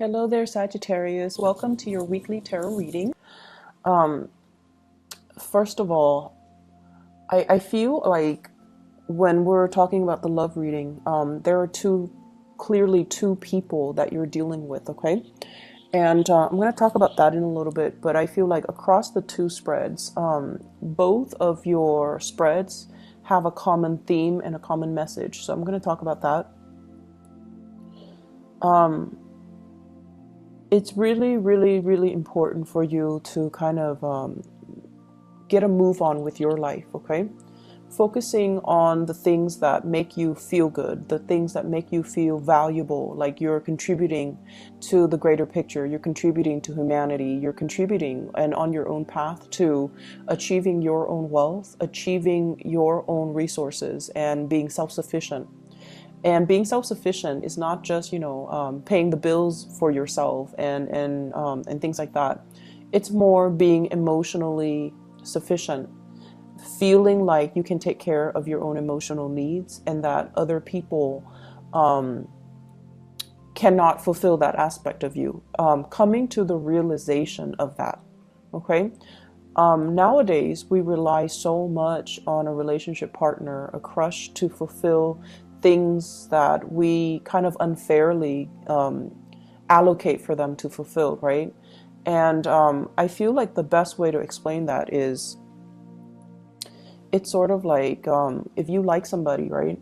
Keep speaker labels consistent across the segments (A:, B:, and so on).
A: Hello there, Sagittarius. Welcome to your weekly tarot reading. Um, First of all, I feel like when we're talking about the love reading, there are clearly two people that you're dealing with, okay? And I'm going to talk about that in a little bit, but I feel like across the two spreads, both of your spreads have a common theme and a common message. So I'm going to talk about that. It's really, really, really important for you to kind of get a move on with your life, okay? Focusing on the things that make you feel good, the things that make you feel valuable, like you're contributing to the greater picture, you're contributing to humanity, you're contributing and on your own path to achieving your own wealth, achieving your own resources, and being self-sufficient. And being self-sufficient is not just, paying the bills for yourself and things like that. It's more being emotionally sufficient, feeling like you can take care of your own emotional needs and that other people cannot fulfill that aspect of you. Coming to the realization of that, okay? Nowadays, we rely so much on a relationship partner, a crush, to fulfill things that we kind of unfairly allocate for them to fulfill, right? And I feel like the best way to explain that is it's sort of like if you like somebody, right?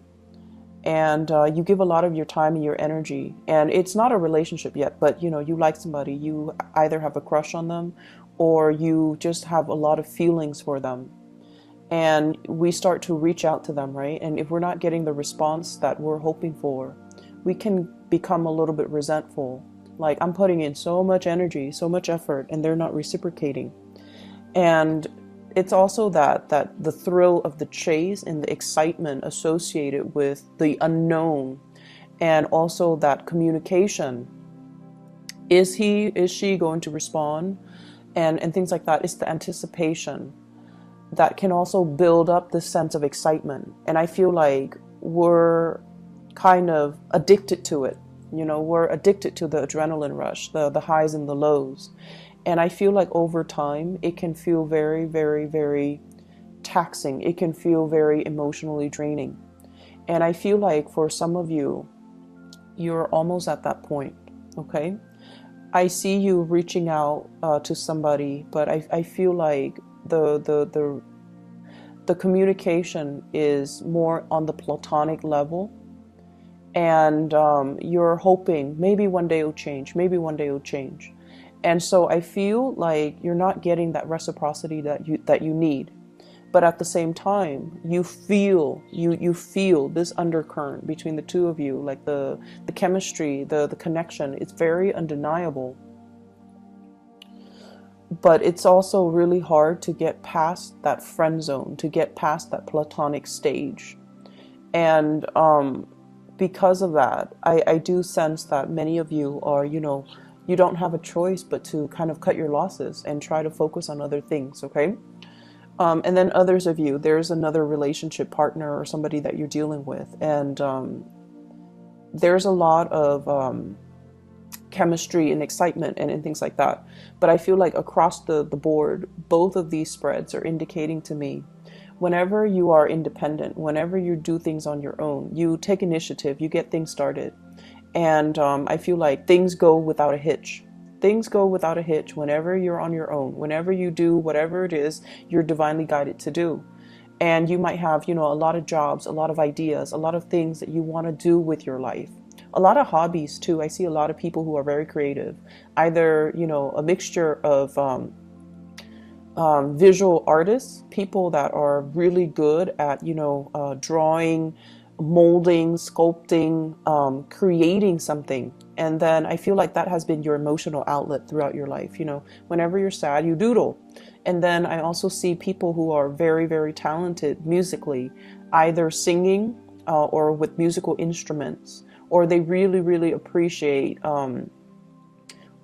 A: And you give a lot of your time and your energy, and it's not a relationship yet, but you like somebody, you either have a crush on them or you just have a lot of feelings for them. And we start to reach out to them, right? And if we're not getting the response that we're hoping for, we can become a little bit resentful. Like, I'm putting in so much energy, so much effort, and they're not reciprocating. And it's also that the thrill of the chase and the excitement associated with the unknown, and also that communication. Is she going to respond? And things like that. It's the anticipation that can also build up this sense of excitement. And I feel like we're kind of addicted to it. We're addicted to the adrenaline rush, the highs and the lows. And I feel like over time, it can feel very, very, very taxing. It can feel very emotionally draining. And I feel like for some of you, you're almost at that point, okay? I see you reaching out to somebody, but I feel like the communication is more on the platonic level, and you're hoping maybe one day it'll change, maybe one day it'll change. And so I feel like you're not getting that reciprocity that you need. But at the same time, you feel this undercurrent between the two of you, like the chemistry, the connection. It's very undeniable. But it's also really hard to get past that friend zone, to get past that platonic stage. And because of that, I do sense that many of you are, you don't have a choice but to kind of cut your losses and try to focus on other things, okay? And then others of you, there's another relationship partner or somebody that you're dealing with, and there's a lot of chemistry and excitement and things like that. But I feel like across the board, both of these spreads are indicating to me, whenever you are independent, whenever you do things on your own, you take initiative, you get things started. And I feel like things go without a hitch. Things go without a hitch whenever you're on your own, whenever you do whatever it is you're divinely guided to do. And you might have, a lot of jobs, a lot of ideas, a lot of things that you want to do with your life. A lot of hobbies too. I see a lot of people who are very creative, either, a mixture of visual artists, people that are really good at, drawing, molding, sculpting, creating something. And then I feel like that has been your emotional outlet throughout your life. Whenever you're sad, you doodle. And then I also see people who are very, very talented musically, either singing or with musical instruments, or they really, really appreciate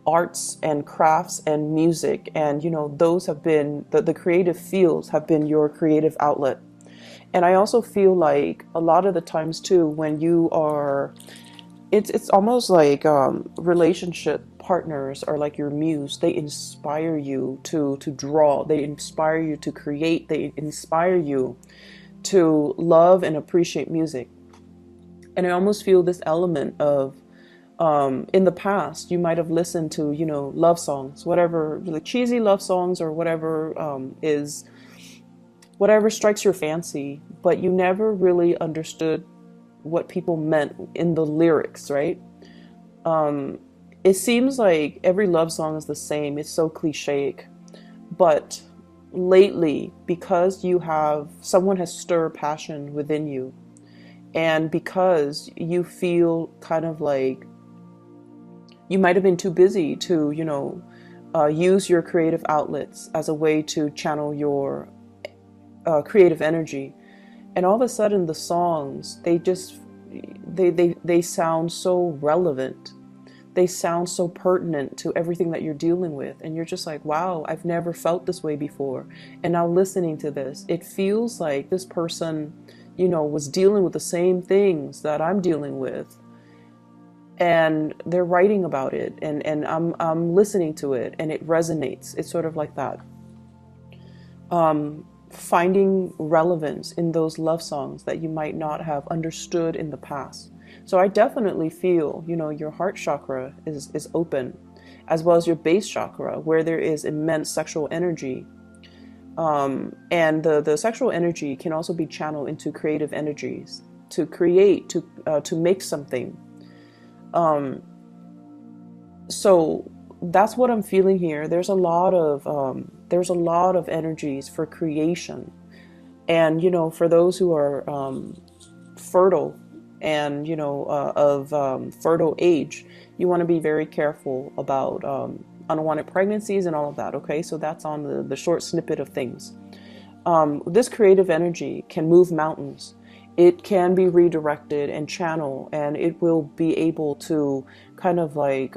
A: arts and crafts and music. And, those have been, the creative fields have been your creative outlet. And I also feel like a lot of the times too, when you are it's almost like relationship partners are like your muse. They inspire you to draw. They inspire you to create. They inspire you to love and appreciate music. And I almost feel this element of in the past you might have listened to, you know, love songs, whatever, like cheesy love songs or whatever is whatever strikes your fancy, but you never really understood what people meant in the lyrics, right? It seems like every love song is the same. It's so cliche. But lately, because you have someone has stirred passion within you, and because you feel kind of like you might have been too busy to, you know, use your creative outlets as a way to channel your creative energy, and all of a sudden the songs, they just they sound so relevant. They sound so pertinent to everything that you're dealing with, and you're just like, wow, I've never felt this way before. And now listening to this, it feels like this person, you know, was dealing with the same things that I'm dealing with, and they're writing about it, and I'm listening to it, and it resonates. It's sort of like that. Finding relevance in those love songs that you might not have understood in the past. So I definitely feel, you know, your heart chakra is open, as well as your base chakra, where there is immense sexual energy. And the sexual energy can also be channeled into creative energies, to create, to make something. So that's what I'm feeling here. There's a lot of energies for creation, and you know, for those who are fertile and you know of fertile age, you want to be very careful about unwanted pregnancies and all of that. Okay, so that's on the short snippet of things. This creative energy can move mountains. It can be redirected and channeled, and it will be able to kind of like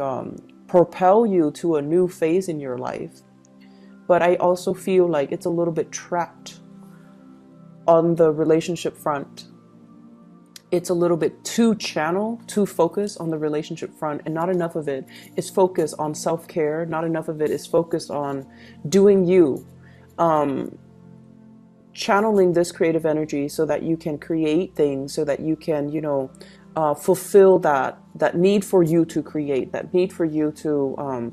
A: propel you to a new phase in your life. But I also feel like it's a little bit trapped on the relationship front. It's a little bit too channel, too focused on the relationship front, and not enough of it is focused on self-care. Not enough of it is focused on doing you. Channeling this creative energy so that you can create things, so that you can, you know, fulfill that need for you to create, that need for you to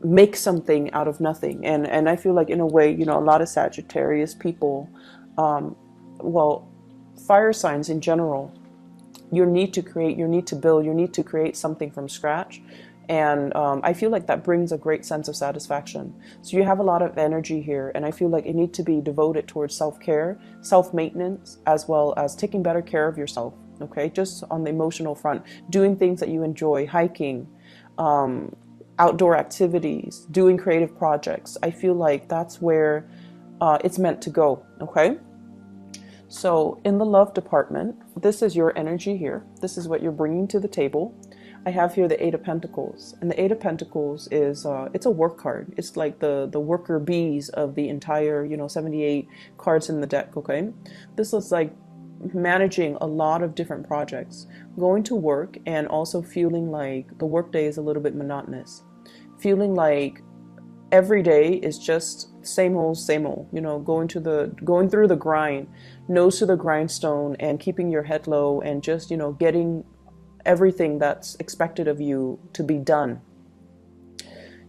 A: make something out of nothing. And I feel like in a way, you know, a lot of Sagittarius people, well, fire signs in general, your need to create, your need to build, your need to create something from scratch. And I feel like that brings a great sense of satisfaction. So you have a lot of energy here, and I feel like it needs to be devoted towards self-care, self-maintenance, as well as taking better care of yourself. Okay, just on the emotional front, doing things that you enjoy, hiking, outdoor activities, doing creative projects. I feel like that's where it's meant to go. Okay. So in the love department, this is your energy here. This is what you're bringing to the table. I have here the Eight of Pentacles, and the Eight of Pentacles is it's a work card. It's like the worker bees of the entire, you know, 78 cards in the deck. Okay, this is like managing a lot of different projects, going to work, and also feeling like the workday is a little bit monotonous, feeling like every day is just same old, you know, going through the grind, nose to the grindstone, and keeping your head low, and just, you know, getting everything that's expected of you to be done.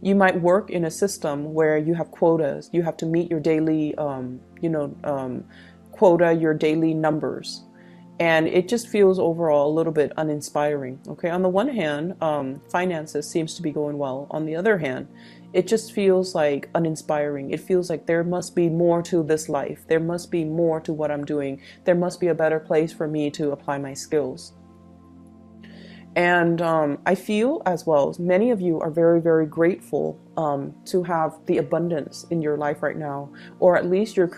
A: You might work in a system where you have quotas. You have to meet your daily, quota, your daily numbers. And it just feels overall a little bit uninspiring. Okay, on the one hand, finances seems to be going well. On the other hand, it just feels like uninspiring. It feels like there must be more to this life. There must be more to what I'm doing. There must be a better place for me to apply my skills. And I feel as well, many of you are very, very grateful to have the abundance in your life right now, or at least you're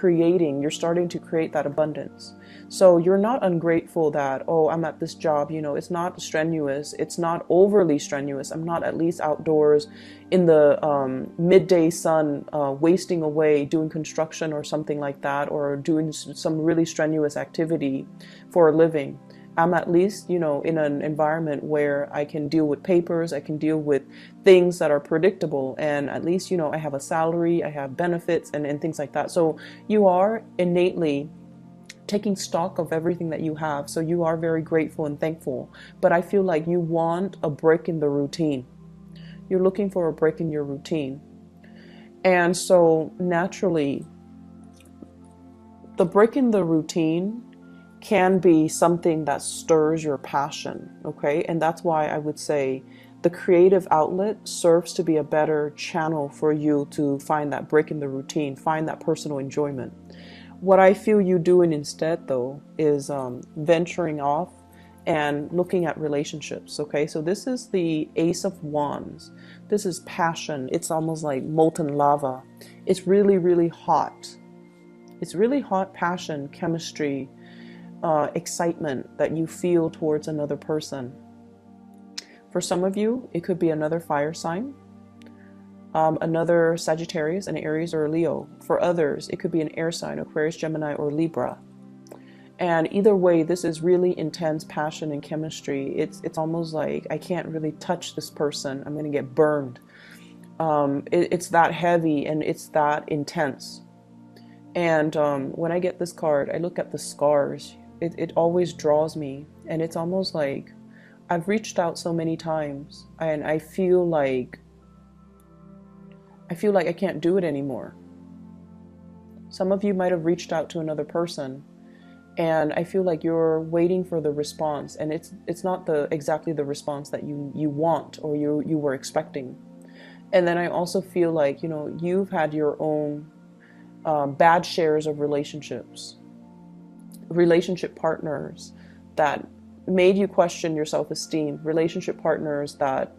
A: starting to create that abundance. So you're not ungrateful that, oh, I'm at this job, you know, it's not strenuous, it's not overly strenuous. I'm not at least outdoors in the midday sun, wasting away doing construction or something like that, or doing some really strenuous activity for a living. I'm at least, you know, in an environment where I can deal with papers, I can deal with things that are predictable, and at least, you know, I have a salary, I have benefits and things like that. So you are innately taking stock of everything that you have. So you are very grateful and thankful. But I feel like you want a break in the routine. You're looking for a break in your routine. And so naturally, the break in the routine can be something that stirs your passion, okay? And that's why I would say the creative outlet serves to be a better channel for you to find that break in the routine, find that personal enjoyment. What I feel you doing instead, though, is venturing off and looking at relationships, okay? So this is the Ace of Wands. This is passion. It's almost like molten lava. It's really, really hot. It's really hot passion, chemistry, excitement that you feel towards another person. For some of you, it could be another fire sign, another Sagittarius, an Aries, or a Leo. For others, it could be an air sign, Aquarius, Gemini, or Libra. And either way, this is really intense passion and chemistry. It's almost like I can't really touch this person. I'm going to get burned. It's that heavy and it's that intense. And when I get this card, I look at the scars. It always draws me. And it's almost like I've reached out so many times and I feel like I can't do it anymore. Some of you might have reached out to another person and I feel like you're waiting for the response, and it's not exactly the response that you want or you were expecting. And then I also feel like, you know, you've had your own bad shares of relationship partners that made you question your self-esteem, relationship partners that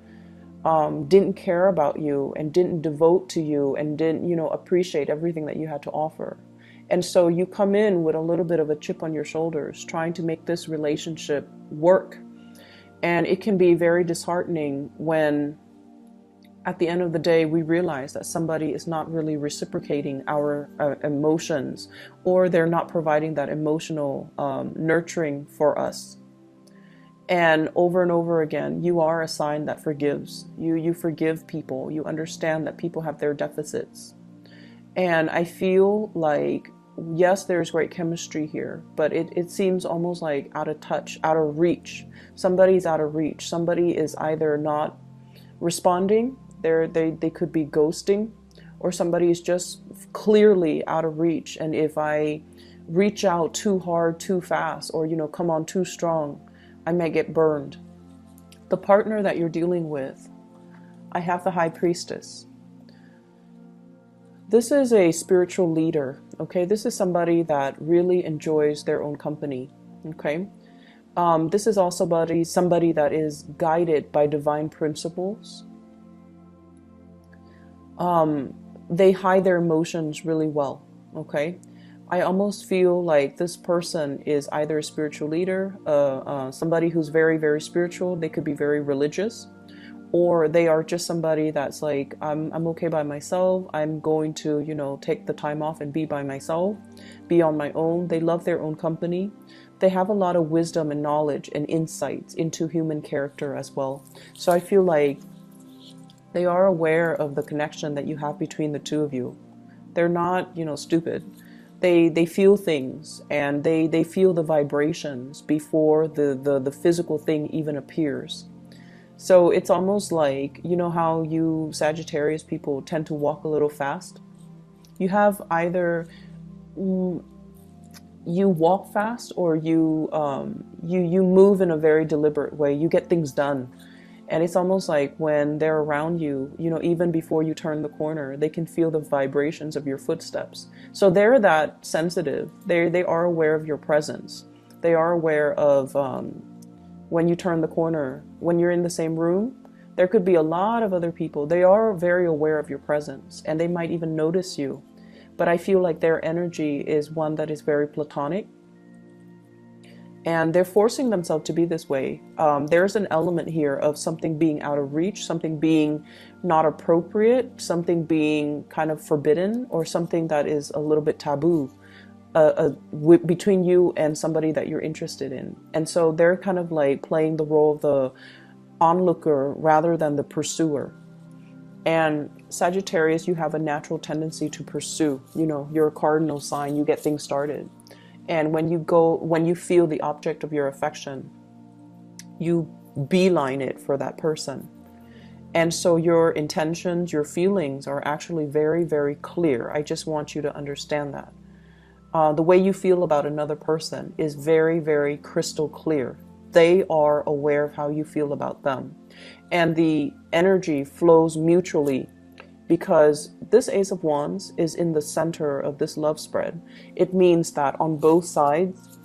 A: didn't care about you and didn't devote to you and didn't, you know, appreciate everything that you had to offer. And so you come in with a little bit of a chip on your shoulders, trying to make this relationship work. And it can be very disheartening when at the end of the day, we realize that somebody is not really reciprocating our emotions, or they're not providing that emotional nurturing for us. And over again, you are a sign that forgives. You forgive people. You understand that people have their deficits. And I feel like, yes, there's great chemistry here, but it seems almost like out of touch, out of reach. Somebody's out of reach. Somebody is either not responding, they could be ghosting, or somebody is just clearly out of reach. And if I reach out too hard, too fast, or, you know, come on too strong, I may get burned. The partner that you're dealing with, I have the High Priestess. This is a spiritual leader, okay? This is somebody that really enjoys their own company, okay? This is also somebody that is guided by divine principles. They hide their emotions really well, okay? I almost feel like this person is either a spiritual leader, somebody who's very, very spiritual. They could be very religious, or they are just somebody that's like, I'm okay by myself. I'm going to, you know, take the time off and be by myself, be on my own. They love their own company. They have a lot of wisdom and knowledge and insights into human character as well. So I feel like they are aware of the connection that you have between the two of you. They're not, you know, stupid. They feel things, and they feel the vibrations before the physical thing even appears. So it's almost like, you know how you Sagittarius people tend to walk a little fast? You have either you walk fast, or you move in a very deliberate way. You get things done. And it's almost like when they're around you, you know, even before you turn the corner, they can feel the vibrations of your footsteps. So they're that sensitive. They are aware of your presence. They are aware of when you turn the corner, when you're in the same room, there could be a lot of other people. They are very aware of your presence, and they might even notice you. But I feel like their energy is one that is very platonic. And they're forcing themselves to be this way. There's an element here of something being out of reach, something being not appropriate, something being kind of forbidden, or something that is a little bit taboo. between you and somebody that you're interested in. And so they're kind of like playing the role of the onlooker rather than the pursuer. And Sagittarius, you have a natural tendency to pursue. You know, you're a cardinal sign, you get things started. And when you feel the object of your affection, you beeline it for that person. And so your intentions, your feelings are actually very, very clear. I just want you to understand that. The way you feel about another person is very, very crystal clear. They are aware of how you feel about them. And the energy flows mutually because this Ace of Wands is in the center of this love spread. It means that on both sides,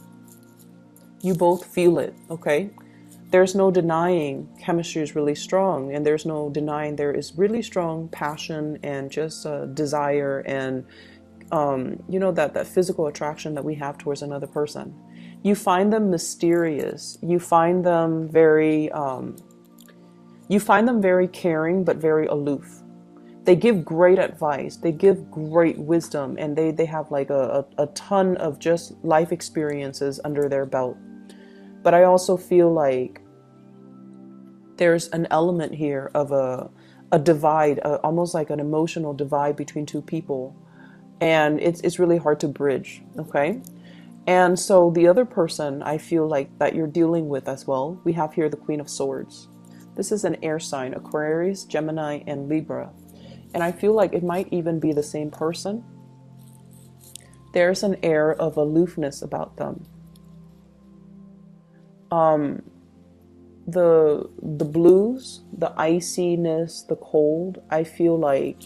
A: you both feel it, okay? There's no denying chemistry is really strong, and there's no denying there is really strong passion and just desire and you know, that physical attraction that we have towards another person. You find them mysterious. You find them very caring, but very aloof. They give great advice. They give great wisdom, and they have like a ton of just life experiences under their belt. But I also feel like there's an element here of a divide, almost like an emotional divide between two people. And it's really hard to bridge, okay? And so the other person I feel like that you're dealing with as well, we have here the Queen of Swords. This is an air sign, Aquarius, Gemini, and Libra. And I feel like it might even be the same person. There's an air of aloofness about them. The blues, the iciness, the cold, I feel like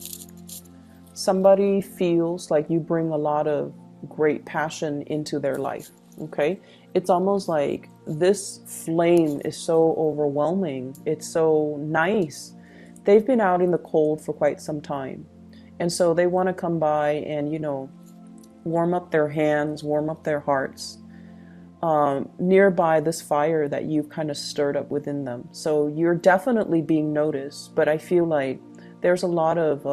A: somebody feels like you bring a lot of great passion into their life, okay? It's almost like this flame is so overwhelming. It's so nice. They've been out in the cold for quite some time. And so they want to come by and, you know, warm up their hands, warm up their hearts, nearby this fire that you've kind of stirred up within them. So you're definitely being noticed, but I feel like there's a lot of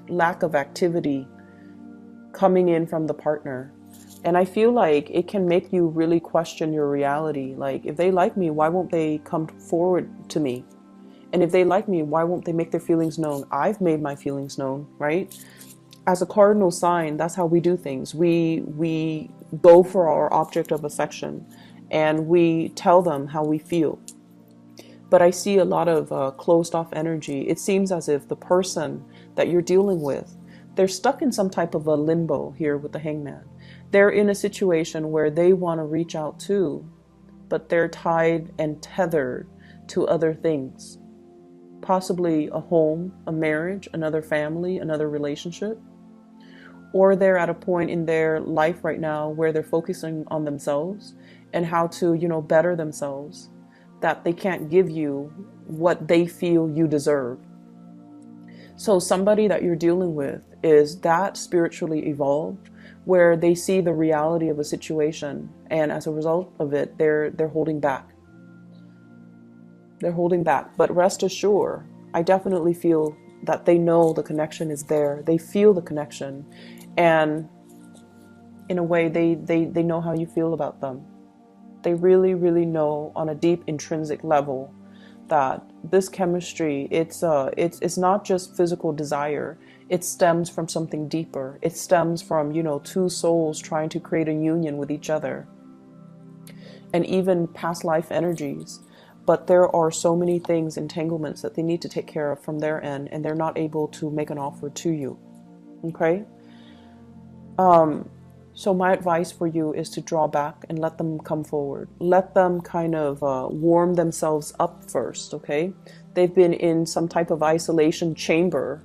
A: lack of activity coming in from the partner. And I feel like it can make you really question your reality. Like, if they like me, why won't they come forward to me? And if they like me, why won't they make their feelings known? I've made my feelings known, right? As a cardinal sign, that's how we do things. We go for our object of affection and we tell them how we feel. But I see a lot of closed off energy. It seems as if the person that you're dealing with, they're stuck in some type of a limbo here with the Hangman. They're in a situation where they want to reach out too, but they're tied and tethered to other things. Possibly a home, a marriage, another family, another relationship. Or they're at a point in their life right now where they're focusing on themselves and how to, you know, better themselves, that they can't give you what they feel you deserve. So somebody that you're dealing with is that spiritually evolved, where they see the reality of a situation, and as a result of it, they're holding back. They're holding back. But rest assured, I definitely feel that they know the connection is there. They feel the connection. And in a way, they know how you feel about them. They really, really know on a deep intrinsic level that this chemistry, it's not just physical desire. It stems from something deeper. It stems from, you know, two souls trying to create a union with each other. And even past life energies. But there are so many things, entanglements that they need to take care of from their end, and they're not able to make an offer to you. Okay? So my advice for you is to draw back and let them come forward. Let them kind of warm themselves up first, okay? They've been in some type of isolation chamber.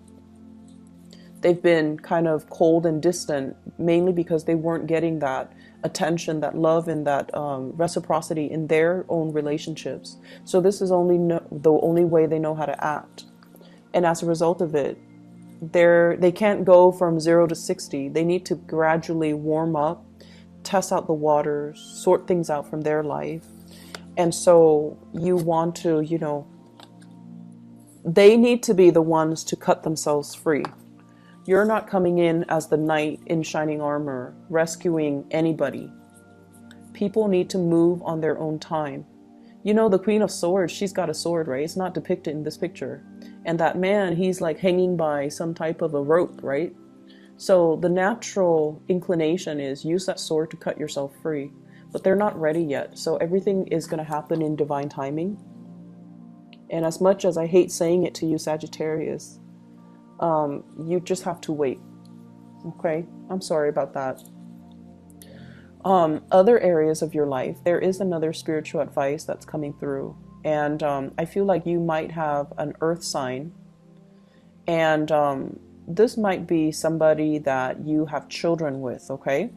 A: They've been kind of cold and distant, mainly because they weren't getting that attention, that love, and that reciprocity in their own relationships. So this is the only way they know how to act. And as a result of it, they can't go from 0 to 60. They need to gradually warm up, test out the waters, sort things out from their life. And so you want to, you know, they need to be the ones to cut themselves free. You're not coming in as the knight in shining armor, rescuing anybody. People need to move on their own time. You know, the Queen of Swords, she's got a sword, right? It's not depicted in this picture. And that man, he's like hanging by some type of a rope, right? So the natural inclination is use that sword to cut yourself free. But they're not ready yet. So everything is going to happen in divine timing. And as much as I hate saying it to you, Sagittarius, you just have to wait. Okay? I'm sorry about that. Other areas of your life, there is another spiritual advice that's coming through. And I feel like you might have an earth sign. And this might be somebody that you have children with, okay?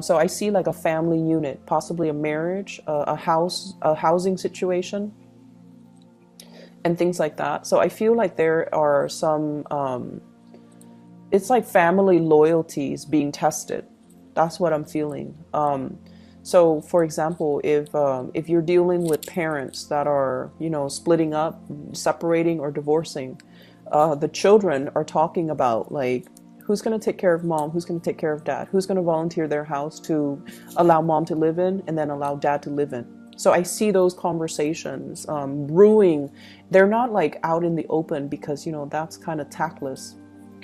A: So I see like a family unit, possibly a marriage, a housing situation, and things like that. So I feel like there are some, it's like family loyalties being tested. That's what I'm feeling. So for example, if you're dealing with parents that are, you know, splitting up, separating, or divorcing, the children are talking about like, who's going to take care of mom? Who's going to take care of dad? Who's going to volunteer their house to allow mom to live in and then allow dad to live in? So I see those conversations brewing. They're not like out in the open because, you know, that's kind of tactless.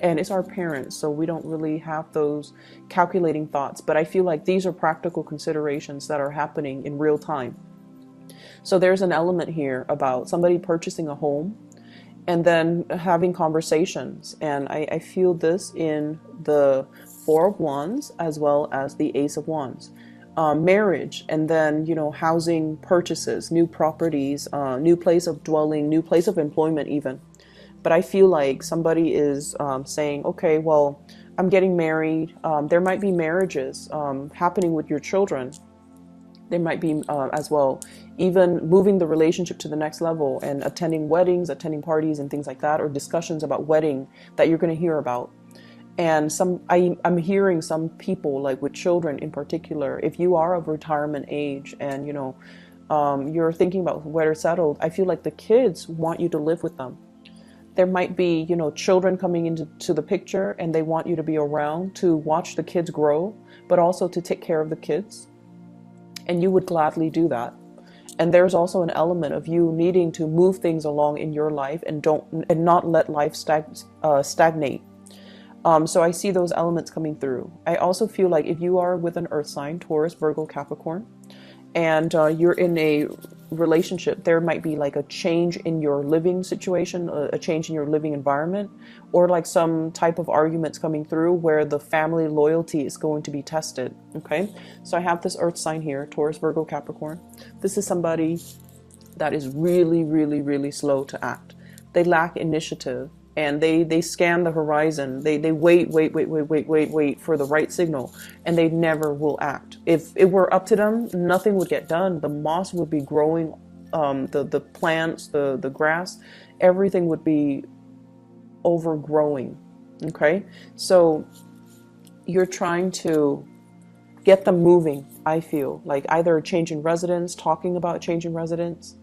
A: And it's our parents, so we don't really have those calculating thoughts. But I feel like these are practical considerations that are happening in real time. So there's an element here about somebody purchasing a home and then having conversations. And I feel this in the Four of Wands as well as the Ace of Wands. Marriage, and then, you know, housing purchases, new properties, new place of dwelling, new place of employment even. But I feel like somebody is saying, okay, well, I'm getting married. There might be marriages happening with your children. There might be as well, even moving the relationship to the next level and attending weddings, attending parties and things like that, or discussions about wedding that you're going to hear about. And I'm hearing some people, like with children in particular, if you are of retirement age and, you know, you're thinking about where to settle, I feel like the kids want you to live with them. There might be, you know, children coming into the picture and they want you to be around to watch the kids grow, but also to take care of the kids. And you would gladly do that. And there's also an element of you needing to move things along in your life and not let life stagnate. So I see those elements coming through. I also feel like if you are with an earth sign, Taurus, Virgo, Capricorn, and you're in a relationship, there might be like a change in your living situation, a change in your living environment, or like some type of arguments coming through where the family loyalty is going to be tested. Okay, so I have this earth sign here, Taurus, Virgo, Capricorn. This is somebody that is really, really, really slow to act. They lack initiative. And they scan the horizon. They wait for the right signal, and they never will act. If it were up to them, nothing would get done. The moss would be growing, the plants, the grass, everything would be overgrowing. Okay, so you're trying to get them moving. I feel like either a change in residence, talking about change in residence.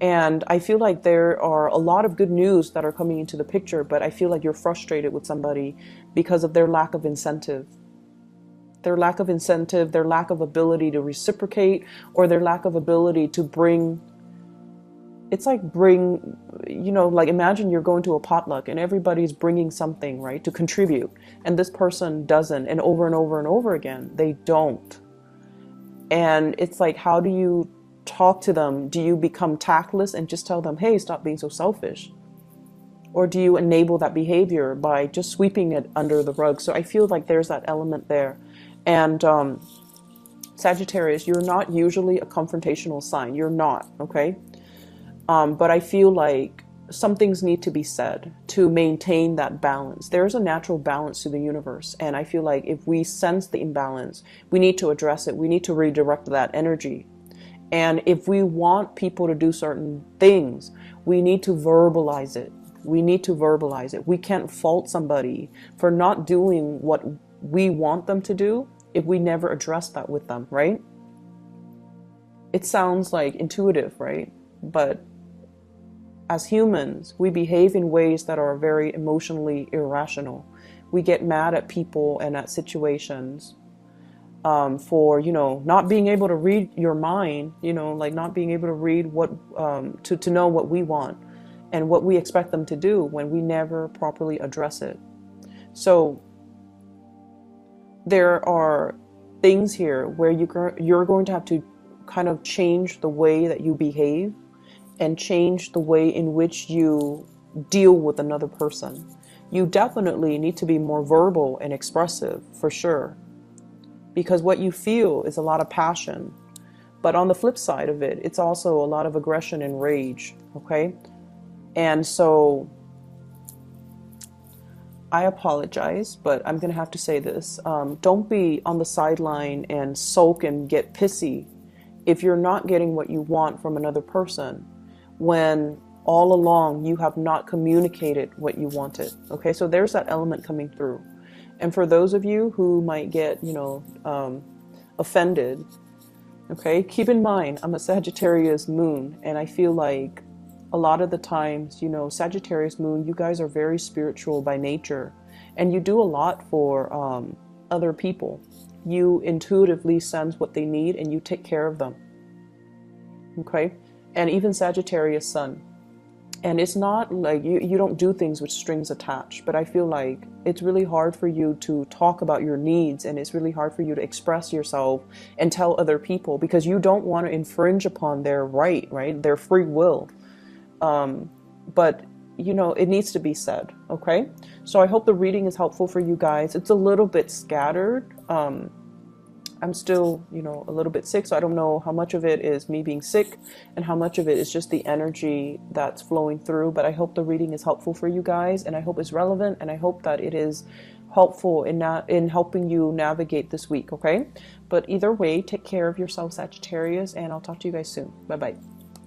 A: And I feel like there are a lot of good news that are coming into the picture, but I feel like you're frustrated with somebody because of their lack of incentive. Their lack of incentive, their lack of ability to reciprocate, or their lack of ability to bring, you know, like imagine you're going to a potluck and everybody's bringing something, right, to contribute. And this person doesn't, and over and over and over again, they don't. And it's like, how do you talk to them? Do you become tactless and just tell them, hey, stop being so selfish? Or do you enable that behavior by just sweeping it under the rug? So I feel like there's that element there. And Sagittarius, you're not usually a confrontational sign. You're not, okay? But I feel like some things need to be said to maintain that balance. There's a natural balance to the universe. And I feel like if we sense the imbalance, we need to address it. We need to redirect that energy. And if we want people to do certain things, we need to verbalize it. We need to verbalize it. We can't fault somebody for not doing what we want them to do if we never address that with them, right? It sounds like intuitive, right? But as humans, we behave in ways that are very emotionally irrational. We get mad at people and at situations for, you know, not being able to read your mind, you know, like not being able to read what, to know what we want and what we expect them to do when we never properly address it. So there are things here where you're going to have to kind of change the way that you behave and change the way in which you deal with another person. You definitely need to be more verbal and expressive, for sure, because what you feel is a lot of passion. But on the flip side of it, it's also a lot of aggression and rage, okay? And so I apologize, but I'm going to have to say this. Don't be on the sideline and sulk and get pissy if you're not getting what you want from another person when all along you have not communicated what you wanted. Okay, so there's that element coming through. And for those of you who might get, you know, offended, okay, keep in mind, I'm a Sagittarius moon, and I feel like a lot of the times, you know, Sagittarius moon, you guys are very spiritual by nature, and you do a lot for other people. You intuitively sense what they need and you take care of them. Okay, and even Sagittarius sun. And it's not like you don't do things with strings attached, but I feel like it's really hard for you to talk about your needs, and it's really hard for you to express yourself and tell other people because you don't want to infringe upon their right, their free will. But you know, it needs to be said. Okay, so I hope the reading is helpful for you guys. It's a little bit scattered. I'm still, you know, a little bit sick, so I don't know how much of it is me being sick and how much of it is just the energy that's flowing through. But I hope the reading is helpful for you guys, and I hope it's relevant, and I hope that it is helpful in helping you navigate this week. Okay, but either way, take care of yourself, Sagittarius, and I'll talk to you guys soon. Bye bye.